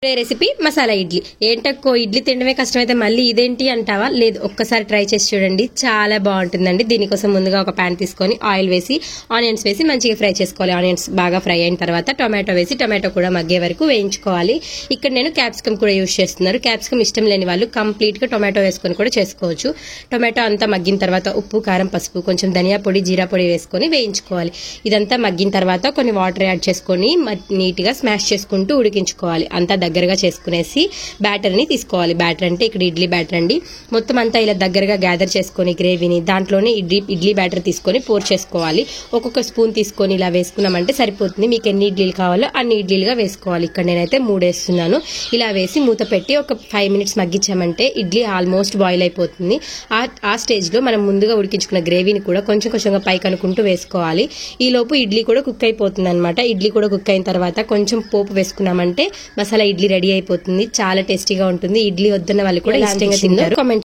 Recipe masala idli. ఏంటక్కో idli తినడమే కష్టమైతే మళ్ళీ ఇదేంటి అంటావా? లేదు, ఒక్కసారి ట్రై చేసి చూడండి, చాలా బాగుంటుందండి. దీనికోసం ముందుగా ఒక ప్యాన్ తీసుకొని ఆయిల్ వేసి ఆనియన్స్ వేసి మంచిగా ఫ్రై చేసుకోవాలి. ఆనియన్స్ బాగా ఫ్రై అయిన తర్వాత టొమాటో వేసి టొమాటో కూడా మగ్గే వరకు వేయించుకోవాలి. ఇక్కడ నేను క్యాప్సికమ్ కూడా యూజ్ చేస్తున్నారు. క్యాప్సికమ్ ఇష్టం లేని వాళ్ళు కంప్లీట్ గా టొమాటో వేసుకొని కూడా చేసుకోవచ్చు. టొమాటో అంతా మగ్గిన తర్వాత ఉప్పు, కారం, పసుపు, కొంచెం ధనియా పొడి, జీరా పొడి వేసుకొని వేయించుకోవాలి. ఇదంతా మగ్గిన తర్వాత కొన్ని వాటర్ యాడ్ చేసుకొని నీట్ గా స్మాష్ చేసుకుంటూ ఉడికించుకోవాలి. అంతా దగ్గరగా చేసుకునేసి బ్యాటర్ ని తీసుకోవాలి. బ్యాటర్ అంటే ఇక్కడ ఇడ్లీ బ్యాటర్ అండి. మొత్తం అంతా ఇలా దగ్గరగా గ్యాదర్ చేసుకొని గ్రేవీని దాంట్లోనే ఇడ్లీ బ్యాటర్ తీసుకొని పోర్ చేసుకోవాలి. ఒక్కొక్క స్పూన్ తీసుకొని ఇలా వేసుకున్నామంటే సరిపోతుంది. మీకు ఎన్ని ఇడ్లీలు కావాలో అన్ని ఇడ్లీలుగా వేసుకోవాలి. ఇక్కడ నేనైతే 3 వేస్తున్నాను. ఇలా వేసి మూత పెట్టి ఒక 5 మినిట్స్ మగ్గించామంటే ఇడ్లీ ఆల్మోస్ట్ బాయిల్ అయిపోతుంది. ఆ స్టేజ్ లో మనం ముందుగా ఉడికించుకున్న గ్రేవీని కూడా కొంచెం కొంచెంగా పైకి అనుకుంటూ వేసుకోవాలి. ఈ లోపు ఇడ్లీ కూడా కుక్ అయిపోతుంది అనమాట. ఇడ్లీ కూడా కుక్ అయిన తర్వాత కొంచెం పోపు వేసుకున్నామంటే మసాలా ఇడ్లీ రెడీ అయిపోతుంది. చాలా టేస్టీగా ఉంటుంది. ఇడ్లీ వద్దన్న వాళ్ళు కూడా ఇష్టంగా తింటారు. కామెంట్